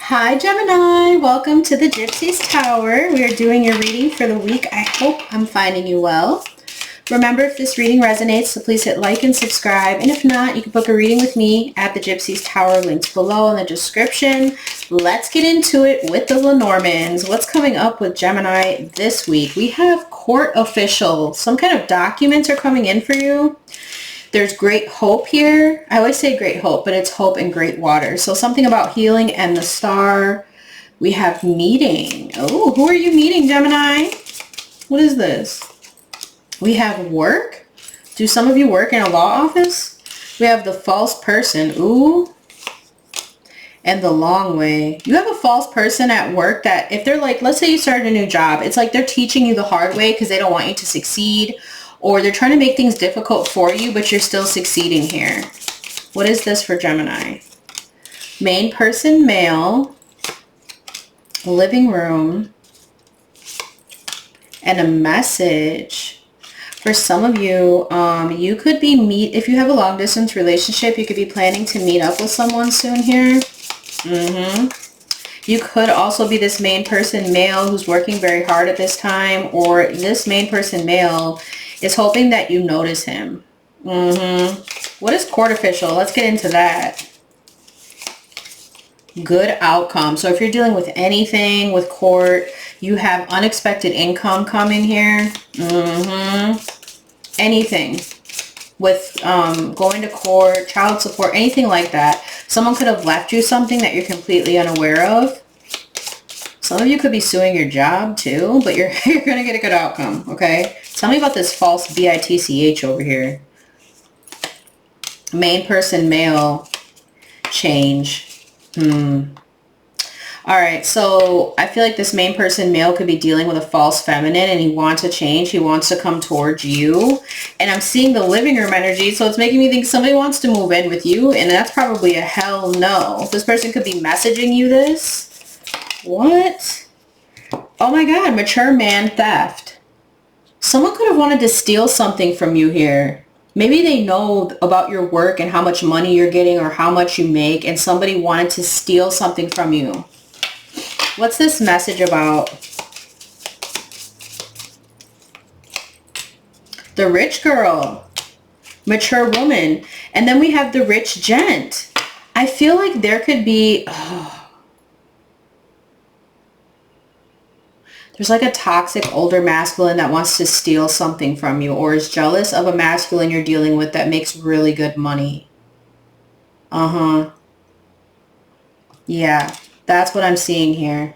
Hi Gemini, welcome to the Gypsy's Tower. We are doing your reading for the week. I hope I'm finding you well. Remember, if this reading resonates, so please hit like and subscribe. And if not, you can book a reading with me at the Gypsy's Tower. Links below in the description. Let's get into it with the Lenormands. What's coming up with Gemini this week? We have court official. Some kind of documents are coming in for you. There's great hope here. I always say great hope, but it's hope in great water. So something about healing and the star. We have meeting. Oh, who are you meeting, Gemini? What is this? We have work. Do some of you work in a law office? We have the false person. Ooh. And the long way. You have a false person at work that if they're like, let's say you started a new job, it's like they're teaching you the hard way because they don't want you to succeed. Or they're trying to make things difficult for you, but you're still succeeding here. What is this for Gemini? Main person, male, living room, and a message. For some of you, you could be if you have a long distance relationship, you could be planning to meet up with someone soon here. You could also be this main person male who's working very hard at this time, or this main person male is hoping that you notice him. What is court official? Let's get into that. Good outcome. So if you're dealing with anything with court, you have unexpected income coming here. Anything with going to court, child support, anything like that. Someone could have left you something that you're completely unaware of. Some of you could be suing your job too, but you're going to get a good outcome, okay? Tell me about this false BITCH over here. Main person male, change. Alright, so I feel like this main person male could be dealing with a false feminine and he wants to change. He wants to come towards you. And I'm seeing the living room energy, so it's making me think somebody wants to move in with you, and that's probably a hell no. This person could be messaging you this. What? Oh my god, mature man theft. Someone could have wanted to steal something from you here. Maybe they know about your work and how much money you're getting or how much you make, and somebody wanted to steal something from you. What's this message about? The rich girl. Mature woman. And then we have the rich gent. I feel like there could be... There's like a toxic older masculine that wants to steal something from you or is jealous of a masculine you're dealing with that makes really good money. Yeah, that's what I'm seeing here.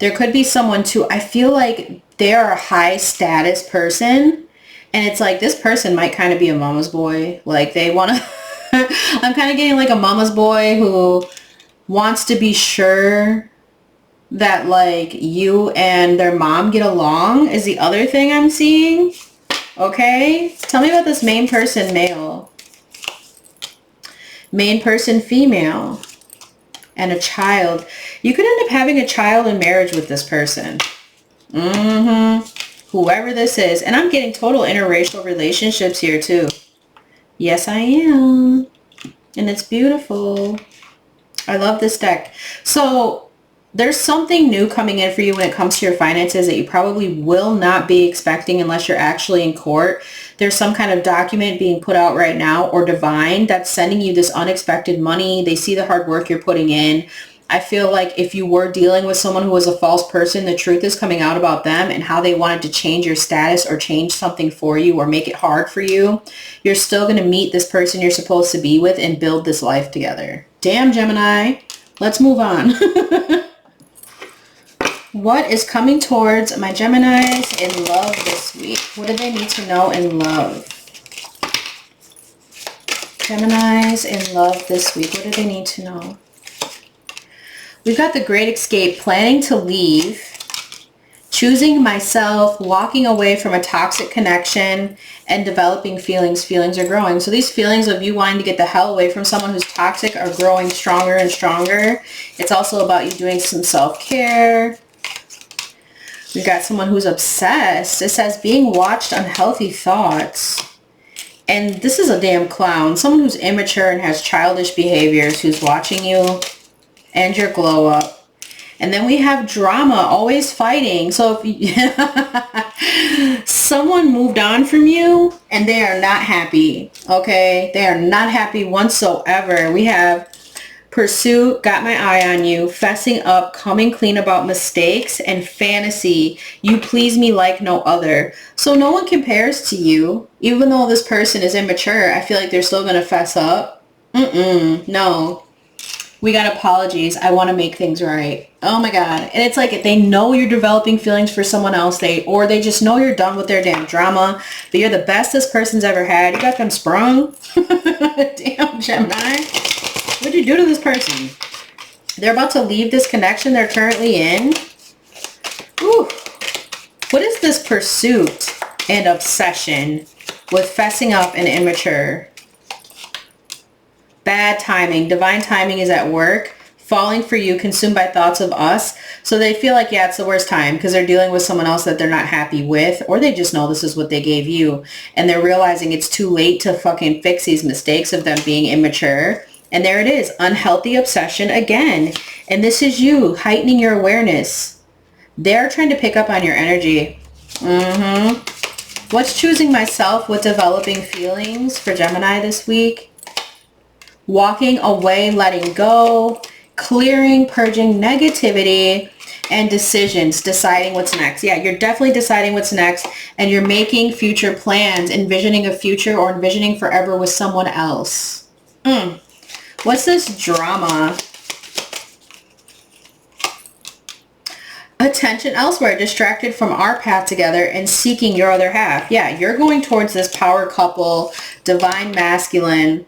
There could be someone too. I feel like they're a high status person and it's like this person might kind of be a mama's boy. Like they want to... I'm kind of getting like a mama's boy who wants to be sure that like you and their mom get along is the other thing I'm seeing. Okay, tell me about this main person male, main person female, and a child. You could end up having a child in marriage with this person. Whoever this is. And I'm getting total interracial relationships here too. Yes, I am. And it's beautiful. I love this deck. So there's something new coming in for you when it comes to your finances that you probably will not be expecting unless you're actually in court. There's some kind of document being put out right now or divine that's sending you this unexpected money. They see the hard work you're putting in. I feel like if you were dealing with someone who was a false person, the truth is coming out about them and how they wanted to change your status or change something for you or make it hard for you. You're still going to meet this person you're supposed to be with and build this life together. Damn, Gemini. Let's move on. What is coming towards my Geminis in love this week? What do they need to know in love? Geminis in love this week. What do they need to know? We've got the Great Escape, planning to leave, choosing myself, walking away from a toxic connection, and developing feelings. Feelings are growing. So these feelings of you wanting to get the hell away from someone who's toxic are growing stronger and stronger. It's also about you doing some self-care. We've got someone who's obsessed. It says being watched unhealthy thoughts. And this is a damn clown. Someone who's immature and has childish behaviors, who's watching you and your glow up. And then we have drama, always fighting. So if someone moved on from you and they are not happy, okay? They are not happy whatsoever. We have pursuit, got my eye on you, fessing up, coming clean about mistakes, and fantasy. You please me like no other. So no one compares to you. Even though this person is immature, I feel like they're still going to fess up. No. We got apologies. I want to make things right. Oh my God. And it's like they know you're developing feelings for someone else. Or they just know you're done with their damn drama. But you're the best this person's ever had. You got them sprung. Damn, Gemini. What'd you do to this person? They're about to leave this connection they're currently in. Ooh. What is this pursuit and obsession with fessing up and immature? Bad timing. Divine timing is at work. Falling for you, consumed by thoughts of us. So they feel like, yeah, it's the worst time because they're dealing with someone else that they're not happy with, or they just know this is what they gave you. And they're realizing it's too late to fucking fix these mistakes of them being immature. And there it is. Unhealthy obsession again. And this is you heightening your awareness. They're trying to pick up on your energy. What's choosing myself with developing feelings for Gemini this week? Walking away, letting go, clearing, purging negativity, and decisions, deciding what's next. Yeah, you're definitely deciding what's next, and you're making future plans, envisioning a future or envisioning forever with someone else. What's this drama? Attention elsewhere, distracted from our path together and seeking your other half. Yeah, you're going towards this power couple, divine masculine,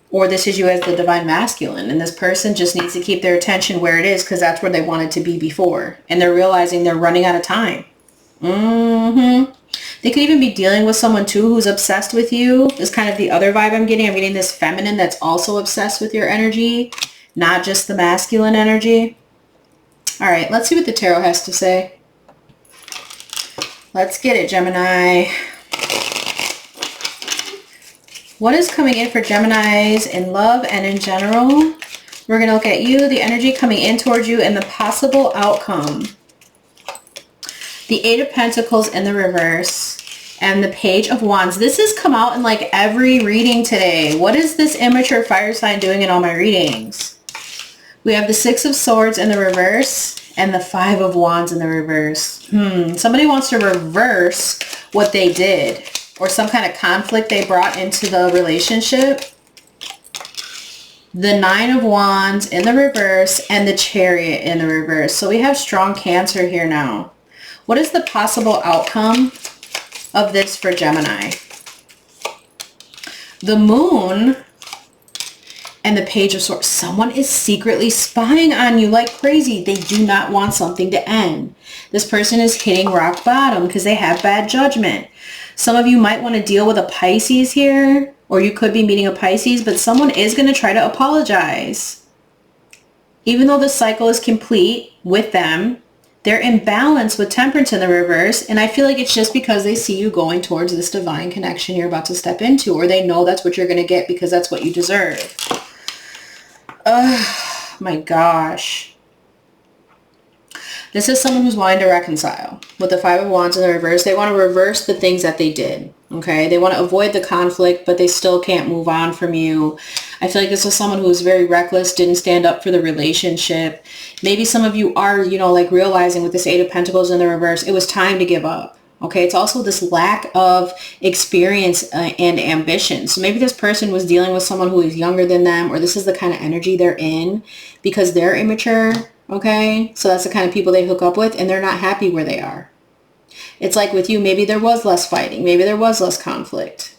or this is you as the divine masculine, and this person just needs to keep their attention where it is because that's where they wanted to be before, and they're realizing they're running out of time. They could even be dealing with someone too who's obsessed with you. Is kind of the other vibe I'm getting. I'm getting this feminine that's also obsessed with your energy, not just the masculine energy. All right, let's see what the tarot has to say. Let's get it, Gemini. What is coming in for Geminis in love and in general? We're going to look at you, the energy coming in towards you, and the possible outcome. The Eight of Pentacles in the reverse, and the Page of Wands. This has come out in like every reading today. What is this immature fire sign doing in all my readings? We have the Six of Swords in the reverse, and the Five of Wands in the reverse. Somebody wants to reverse what they did, or some kind of conflict they brought into the relationship. The Nine of Wands in the reverse and the Chariot in the reverse. So we have strong Cancer here now. What is the possible outcome of this for Gemini? The Moon and the Page of Swords. Someone is secretly spying on you like crazy. They do not want something to end. This person is hitting rock bottom because they have bad judgment. Some of you might want to deal with a Pisces here, or you could be meeting a Pisces, but someone is going to try to apologize. Even though the cycle is complete with them, they're in balance with Temperance in the reverse, and I feel like it's just because they see you going towards this divine connection you're about to step into, or they know that's what you're going to get because that's what you deserve. Oh my gosh. This is someone who's wanting to reconcile. With the Five of Wands in the reverse, they want to reverse the things that they did. Okay? They want to avoid the conflict, but they still can't move on from you. I feel like this is someone who was very reckless, didn't stand up for the relationship. Maybe some of you are, like realizing with this Eight of Pentacles in the reverse, it was time to give up. Okay? It's also this lack of experience and ambition. So maybe this person was dealing with someone who is younger than them, or this is the kind of energy they're in because they're immature. Okay, so that's the kind of people they hook up with, and they're not happy where they are. It's like with you, maybe there was less fighting. Maybe there was less conflict.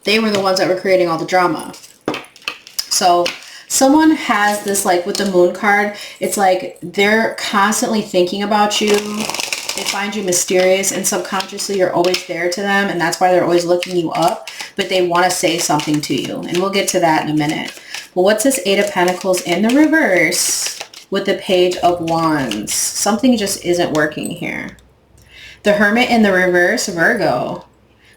They were the ones that were creating all the drama. So someone has this, like with the Moon card, it's like they're constantly thinking about you. They find you mysterious, and subconsciously you're always there to them, and that's why they're always looking you up, but they want to say something to you, and we'll get to that in a minute. But what's this Eight of Pentacles in the reverse with the Page of Wands? Something just isn't working here. The Hermit in the reverse, Virgo.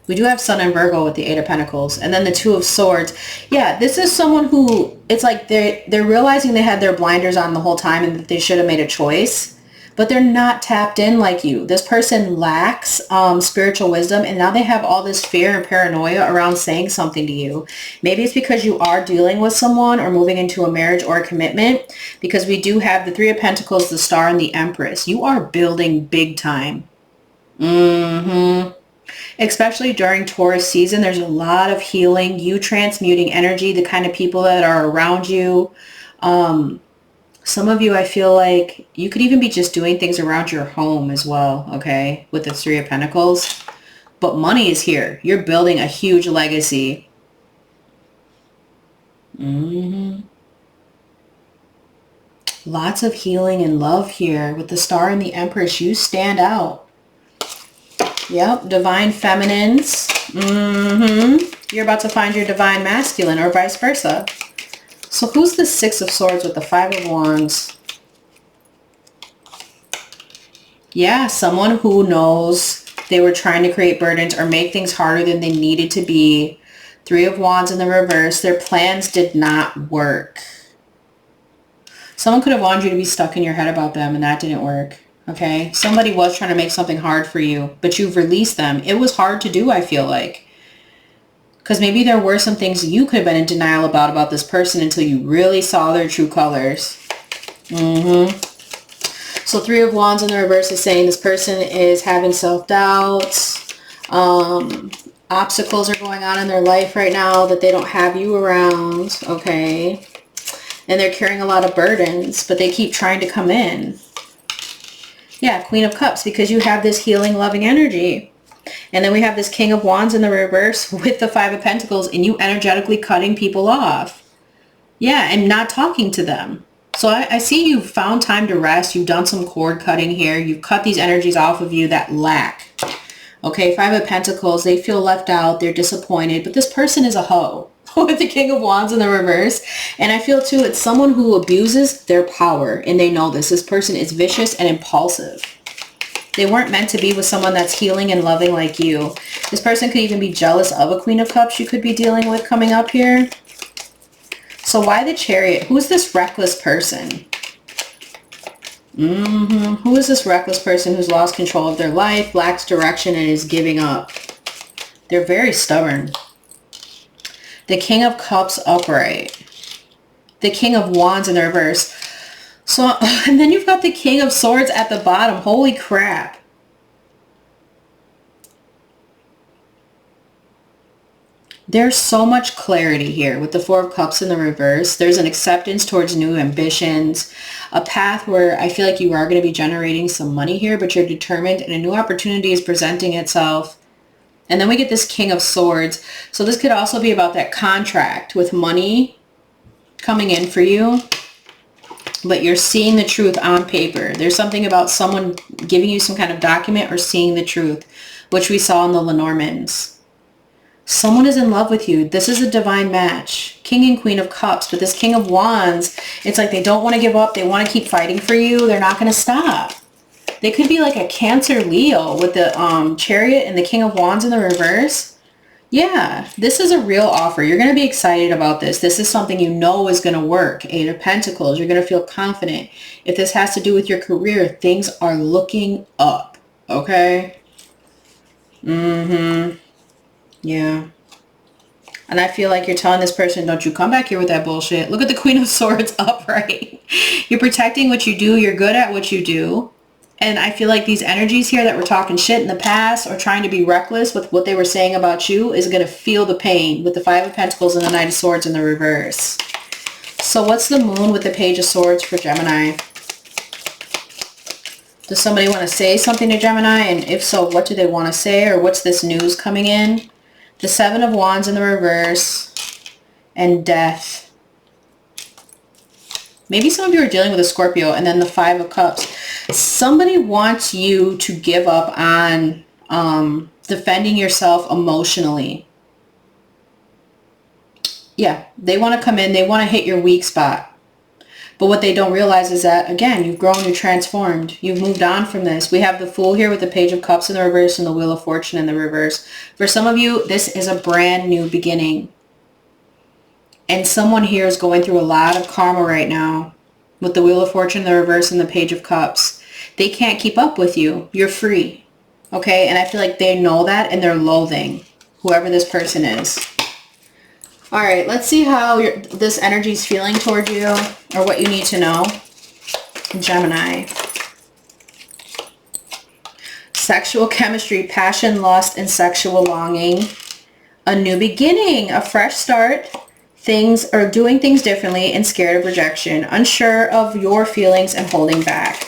We do have Sun and Virgo with the Eight of Pentacles. And then the Two of Swords. Yeah, this is someone who, it's like they're realizing they had their blinders on the whole time and that they should have made a choice. But they're not tapped in like you. This person lacks spiritual wisdom, and now they have all this fear and paranoia around saying something to you. Maybe it's because you are dealing with someone or moving into a marriage or a commitment, because we do have the Three of Pentacles, the Star, and the Empress. You are building big time. Especially during Taurus season, there's a lot of healing, you transmuting energy, the kind of people that are around you. Some of you, I feel like you could even be just doing things around your home as well, okay, with the Three of Pentacles. But money is here. You're building a huge legacy. Lots of healing and love here. With the Star and the Empress, you stand out. Yep, divine feminines. You're about to find your divine masculine, or vice versa. So who's the Six of Swords with the Five of Wands? Yeah, someone who knows they were trying to create burdens or make things harder than they needed to be. Three of Wands in the reverse. Their plans did not work. Someone could have wanted you to be stuck in your head about them, and that didn't work. Okay? Somebody was trying to make something hard for you, but you've released them. It was hard to do, I feel like. Because maybe there were some things you could have been in denial about this person until you really saw their true colors. So Three of Wands in the reverse is saying this person is having self-doubts. Obstacles are going on in their life right now that they don't have you around. Okay. And they're carrying a lot of burdens, but they keep trying to come in. Yeah, Queen of Cups, because you have this healing, loving energy. And then we have this King of Wands in the reverse with the Five of Pentacles, and you energetically cutting people off. Yeah, and not talking to them. So I see you've found time to rest. You've done some cord cutting here. You've cut these energies off of you that lack. Okay, Five of Pentacles, they feel left out. They're disappointed. But this person is a hoe with the King of Wands in the reverse. And I feel, too, it's someone who abuses their power. And they know this. This person is vicious and impulsive. They weren't meant to be with someone that's healing and loving like you. This person could even be jealous of a Queen of Cups you could be dealing with coming up here. So why the Chariot? Who's this reckless person? Who is this reckless person who's lost control of their life, lacks direction, and is giving up? They're very stubborn. The King of Cups upright. The King of Wands in the reverse. So, and then you've got the King of Swords at the bottom. Holy crap. There's so much clarity here with the Four of Cups in the reverse. There's an acceptance towards new ambitions, a path where I feel like you are going to be generating some money here, but you're determined and a new opportunity is presenting itself. And then we get this King of Swords. So this could also be about that contract with money coming in for you. But you're seeing the truth on paper. There's something about someone giving you some kind of document or seeing the truth, which we saw in the Lenormands. Someone is in love with you. This is a divine match. King and Queen of Cups. But this King of Wands, it's like they don't want to give up. They want to keep fighting for you. They're not going to stop. They could be like a Cancer Leo with the Chariot and the King of Wands in the reverse. Yeah, this is a real offer. You're going to be excited about this. This is something you know is going to work. Eight of Pentacles. You're going to feel confident. If this has to do with your career, things are looking up. Okay? Yeah. And I feel like you're telling this person, don't you come back here with that bullshit. Look at the Queen of Swords upright. You're protecting what you do. You're good at what you do. And I feel like these energies here that were talking shit in the past or trying to be reckless with what they were saying about you is going to feel the pain with the Five of Pentacles and the Knight of Swords in the reverse. So what's the Moon with the Page of Swords for Gemini? Does somebody want to say something to Gemini? And if so, what do they want to say? Or what's this news coming in? The Seven of Wands in the reverse. And Death. Maybe some of you are dealing with a Scorpio, and then the Five of Cups. Somebody wants you to give up on defending yourself emotionally. Yeah, they want to come in. They want to hit your weak spot. But what they don't realize is that, again, you've grown, you've transformed, you've moved on from this. We have the Fool here with the Page of Cups in the reverse and the Wheel of Fortune in the reverse. For some of you, this is a brand new beginning. And someone here is going through a lot of karma right now with the Wheel of Fortune in the reverse and the Page of Cups. They can't keep up with you. You're free. Okay? And I feel like they know that and they're loathing whoever this person is. All right, let's see how this energy is feeling toward you, or what you need to know. Gemini. Sexual chemistry, passion, lust, and sexual longing. A new beginning, a fresh start. Things are doing things differently and scared of rejection. Unsure of your feelings and holding back.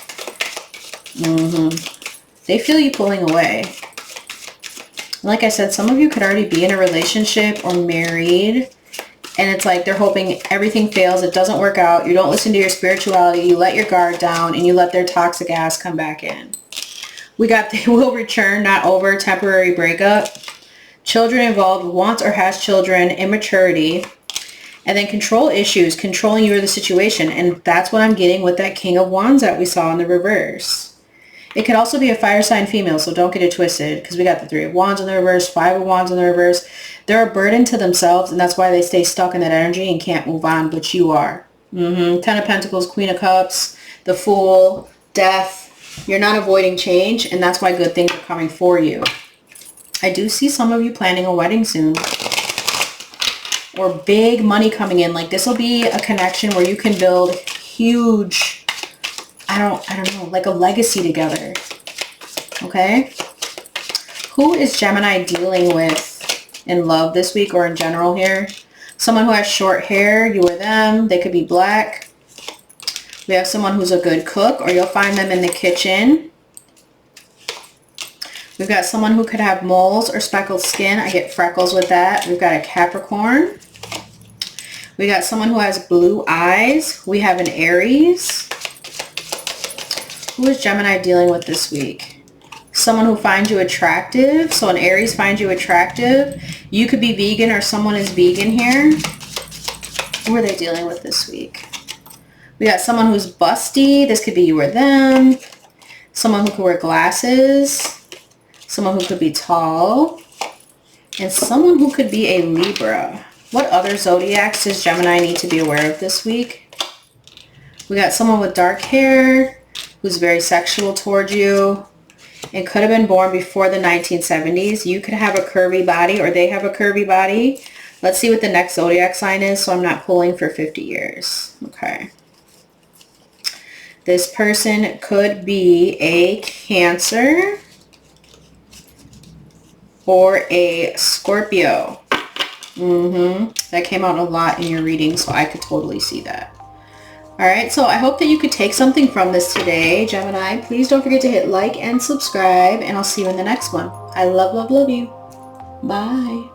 They feel you pulling away. Like I said, some of you could already be in a relationship or married, and it's like they're hoping everything fails, it doesn't work out, you don't listen to your spirituality, you let your guard down, and you let their toxic ass come back in. We got they will return, not over, temporary breakup. Children involved, wants or has children, immaturity, and then control issues, controlling you or the situation, and that's what I'm getting with that King of Wands that we saw in the reverse. It could also be a fire sign female, so don't get it twisted, because we got the 3 of Wands in the reverse, 5 of Wands in the reverse. They're a burden to themselves, and that's why they stay stuck in that energy and can't move on, but you are. 10 of Pentacles, Queen of Cups, the Fool, Death. You're not avoiding change, and that's why good things are coming for you. I do see some of you planning a wedding soon. Or big money coming in. Like, this will be a connection where you can build huge... I don't know, like a legacy together. Okay? Who is Gemini dealing with in love this week or in general here? Someone who has short hair, you or them. They could be black. We have someone who's a good cook, or you'll find them in the kitchen. We've got someone who could have moles or speckled skin. I get freckles with that. We've got a Capricorn. We got someone who has blue eyes. We have an Aries. Who is Gemini dealing with this week? Someone who finds you attractive. So an Aries finds you attractive. You could be vegan, or someone is vegan here. Who are they dealing with this week? We got someone who's busty. This could be you or them. Someone who could wear glasses. Someone who could be tall. And someone who could be a Libra. What other zodiacs does Gemini need to be aware of this week? We got someone with dark hair who's very sexual toward you and could have been born before the 1970s. You could have a curvy body, or they have a curvy body. Let's see what the next zodiac sign is, so I'm not pulling for 50 years. Okay. This person could be a Cancer or a Scorpio. That came out a lot in your reading, so I could totally see that. Alright, so I hope that you could take something from this today, Gemini. Please don't forget to hit like and subscribe, and I'll see you in the next one. I love, love, love you. Bye.